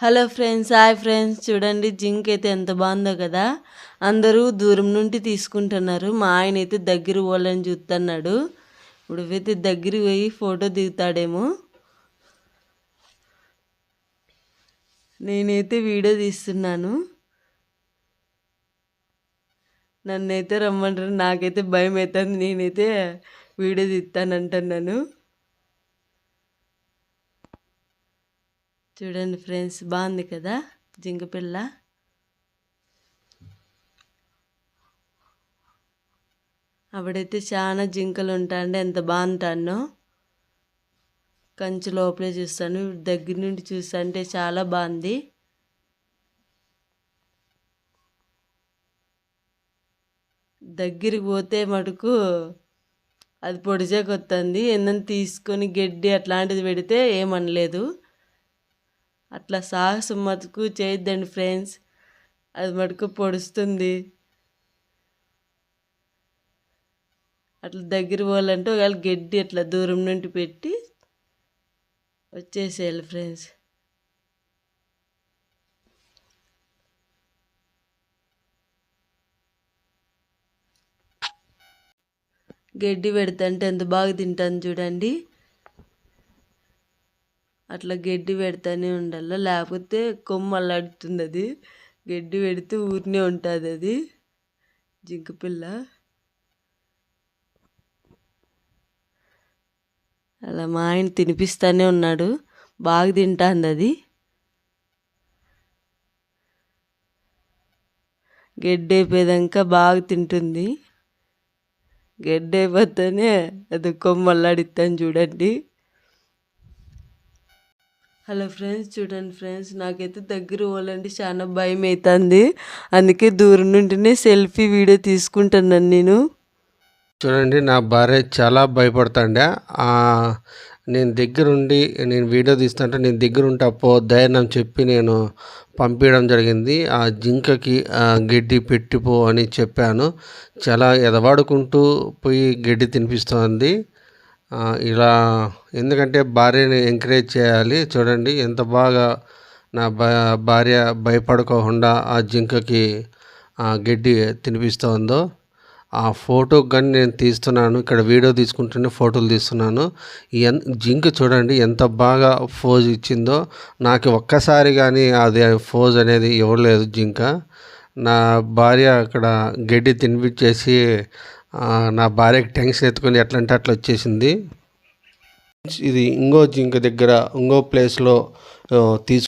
Hello friends, hi friends. చూడండి zinc అయితే ఎంత బాగుందో కదా. అందరూ దూరం నుండి తీసుకుంటున్నారు. మా ఆయన అయితే దగ్గర పోవాలని చూస్తున్నాడు. ఇప్పుడు అయితే దగ్గరికి పోయి ఫోటో దిగుతాడేమో. నేనైతే వీడియో తీస్తున్నాను. నన్నైతే రమ్మంటారు, నాకైతే భయం అవుతుంది. నేనైతే వీడియో తీస్తానంటున్నాను. చూడండి ఫ్రెండ్స్, బాగుంది కదా జింక పిల్ల. అప్పుడైతే చాలా జింకలు ఉంటాయండి, ఎంత బాగుంటానో. కంచి లోపలే చూస్తాను, దగ్గర నుండి చూస్తుంటే చాలా బాగుంది. దగ్గరికి పోతే మటుకు అది పొడిచేకొస్తుంది. ఏందని తీసుకొని గడ్డి అట్లాంటిది పెడితే ఏమనలేదు. అట్లా సాహసం మటుకు చేయొద్దండి ఫ్రెండ్స్, అది మటుకు పొడుస్తుంది. అట్లా దగ్గర పోవాలంటే ఒకవేళ గడ్డి అట్లా దూరం నుండి పెట్టి వచ్చేసేయాలి ఫ్రెండ్స్. గడ్డి పెడతంటే ఎంత బాగా తింటాను చూడండి. అట్లా గడ్డి పెడతానే ఉండాలి, లేకపోతే కొమ్మ అల్లాడుతుంది. అది గడ్డి పెడితే ఊరినే ఉంటుంది అది జింక పిల్ల. అలా మా ఆయన తినిపిస్తూనే ఉన్నాడు, బాగా తింటుంది అది. గడ్డి అయిపోయాక బాగా తింటుంది. గడ్డి అయిపోతేనే అది కొమ్మ అల్లాడిస్తాను చూడండి. హలో ఫ్రెండ్స్, చూడండి ఫ్రెండ్స్, నాకైతే దగ్గర పోవాలంటే చాలా భయం అవుతుంది. అందుకే దూరం నుండినే సెల్ఫీ వీడియో తీసుకుంటున్నాను నేను. చూడండి, నా భార్య చాలా భయపడుతుండే. నేను దగ్గరుండి నేను వీడియో తీస్తుంటే నేను దగ్గరుంటే ధైర్యం చెప్పి నేను పంపించడం జరిగింది. ఆ జింకకి గడ్డి పెట్టిపో అని చెప్పాను. చాలా ఎదవాడుకుంటూ పోయి గడ్డి తినిపిస్తుంది. ఇలా ఎందుకంటే భార్యని ఎంకరేజ్ చేయాలి. చూడండి ఎంత బాగా నా భార్య భయపడుకోకుండా ఆ జింకకి గడ్డి తినిపిస్తుందో. ఆ ఫోటో కానీ నేను తీస్తున్నాను, ఇక్కడ వీడియో తీసుకుంటూనే ఫోటోలు తీస్తున్నాను. జింక చూడండి ఎంత బాగా ఫోజ్ ఇచ్చిందో. నాకు ఒక్కసారి కానీ అది ఫోజ్ అనేది ఇవ్వలేదు జింక. నా భార్య అక్కడ గడ్డి తినిపించేసి నా భార్యకి టెన్షన్ ఎత్తుకొని ఎట్లంటే అట్లా వచ్చేసింది. ఇది ఇంకో జింక దగ్గర ఇంకో ప్లేస్లో తీసుకు